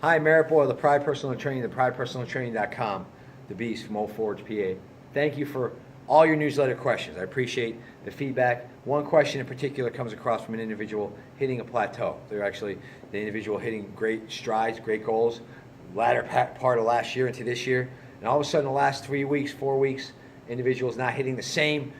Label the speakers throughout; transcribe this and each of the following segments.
Speaker 1: Hi, Merritt Boyle, the Pride Personal Training, thepridepersonaltraining.com, the Beast from Old Forge, PA. Thank you for all your newsletter questions. I appreciate the feedback. One question in particular comes across from an individual hitting a plateau. They're actually the individual hitting great strides, great goals, latter part of last year into this year, and all of a sudden the last 3 weeks, 4 weeks, individuals not hitting the same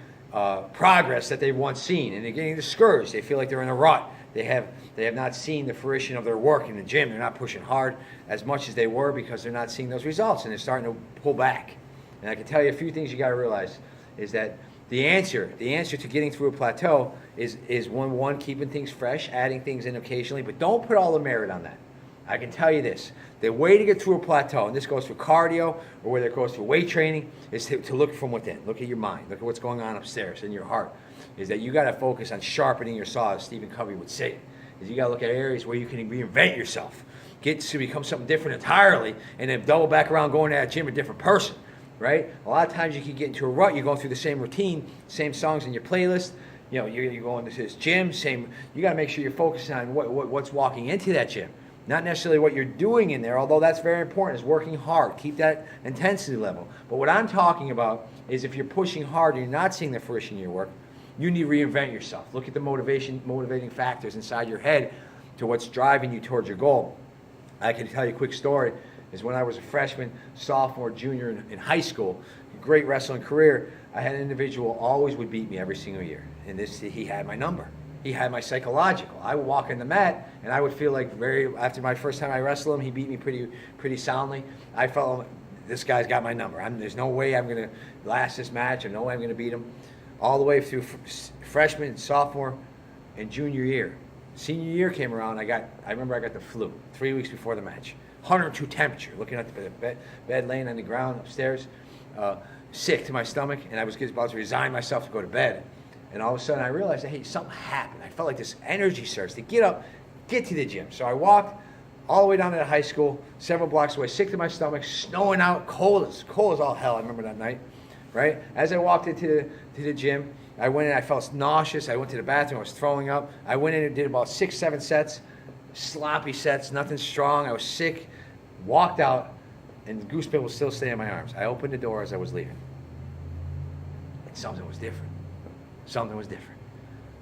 Speaker 1: progress that they've once seen, and they're getting discouraged. They feel like they're in a rut. They have not seen the fruition of their work in the gym. They're not pushing hard as much as they were because they're not seeing those results, and they're starting to pull back. And I can tell you a few things you got to realize is that the answer to getting through a plateau is one, keeping things fresh, adding things in occasionally, but don't put all the merit on that. I can tell you this, the way to get through a plateau, and this goes for cardio or whether it goes for weight training, is to look from within. Look at your mind. Look at what's going on upstairs in your heart. Is that you got to focus on sharpening your saw, as Stephen Covey would say. Is you got to look at areas where you can reinvent yourself, get to become something different entirely, and then double back around going to that gym a different person, right? A lot of times you can get into a rut. You're going through the same routine, same songs in your playlist. You know, you're going to this gym, same. You got to make sure you're focusing on what's walking into that gym. Not necessarily what you're doing in there, although that's very important, is working hard. Keep that intensity level. But what I'm talking about is if you're pushing hard and you're not seeing the fruition in your work, you need to reinvent yourself. Look at the motivating factors inside your head to what's driving you towards your goal. I can tell you a quick story, is when I was a freshman, sophomore, junior in high school, great wrestling career, I had an individual always would beat me every single year. And he had my number. He had my psychological. I would walk in the mat, and I would feel like after my first time I wrestled him, he beat me pretty soundly. I felt, this guy's got my number. There's no way I'm going to last this match, and no way I'm going to beat him. All the way through freshman, sophomore, and junior year. Senior year came around, I remember I got the flu 3 weeks before the match. 102 temperature, looking at the bed laying on the ground upstairs, sick to my stomach, and I was about to resign myself to go to bed. And all of a sudden I realized that, hey, something happened. I felt like this energy surge to get up, get to the gym. So I walked all the way down to the high school, several blocks away, sick to my stomach, snowing out, cold as all hell. I remember that night, right? As I walked into the gym, I went in, I felt nauseous. I went to the bathroom, I was throwing up. I went in and did about 6, 7 sets, sloppy sets, nothing strong. I was sick, walked out, and the goosebumps was still staying in my arms. I opened the door as I was leaving. And something was different. Something was different.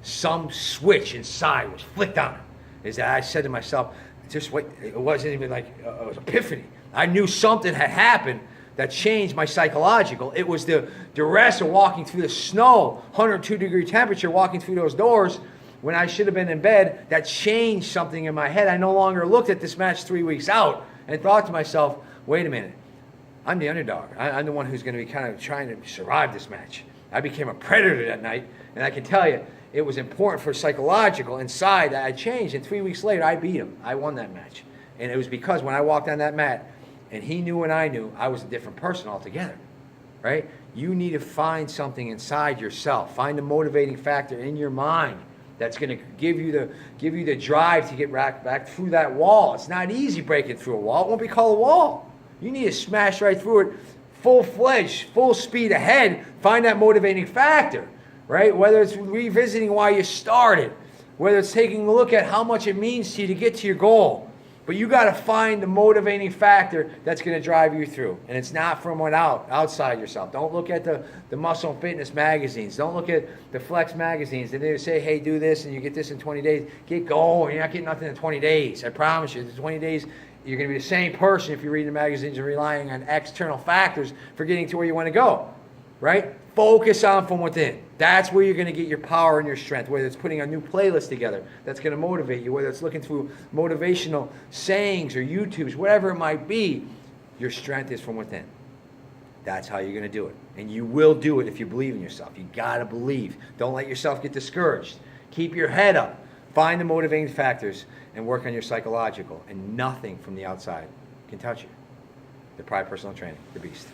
Speaker 1: Some switch inside was flicked on. Is that I said to myself, just wait, it wasn't even like it was epiphany. I knew something had happened that changed my psychological. It was the duress of walking through the snow, 102-degree temperature, walking through those doors when I should have been in bed. That changed something in my head. I no longer looked at this match 3 weeks out and thought to myself, wait a minute, I'm the underdog. I'm the one who's going to be kind of trying to survive this match. I became a predator that night, and I can tell you, it was important for psychological inside that I changed, and 3 weeks later, I beat him. I won that match. And it was because when I walked on that mat, and he knew and I knew, I was a different person altogether, right? You need to find something inside yourself. Find the motivating factor in your mind that's going to give you the drive to get back through that wall. It's not easy breaking through a wall. It won't be called a wall. You need to smash right through it, full-fledged, full speed ahead. Find that motivating factor, right? Whether it's revisiting why you started, whether it's taking a look at how much it means to you to get to your goal. But you got to find the motivating factor that's going to drive you through. And it's not from outside yourself. Don't look at the muscle and fitness magazines. Don't look at the flex magazines. And they say, hey, do this and you get this in 20 days. Get going. You're not getting nothing in 20 days. I promise you, in 20 days, you're going to be the same person if you're reading the magazines and relying on external factors for getting to where you want to go, right? Focus on from within. That's where you're going to get your power and your strength, whether it's putting a new playlist together that's going to motivate you, whether it's looking through motivational sayings or YouTubes, whatever it might be, your strength is from within. That's how you're going to do it. And you will do it if you believe in yourself. You got to believe. Don't let yourself get discouraged. Keep your head up. Find the motivating factors and work on your psychological. And nothing from the outside can touch you. The Pride Personal Training, the Beast.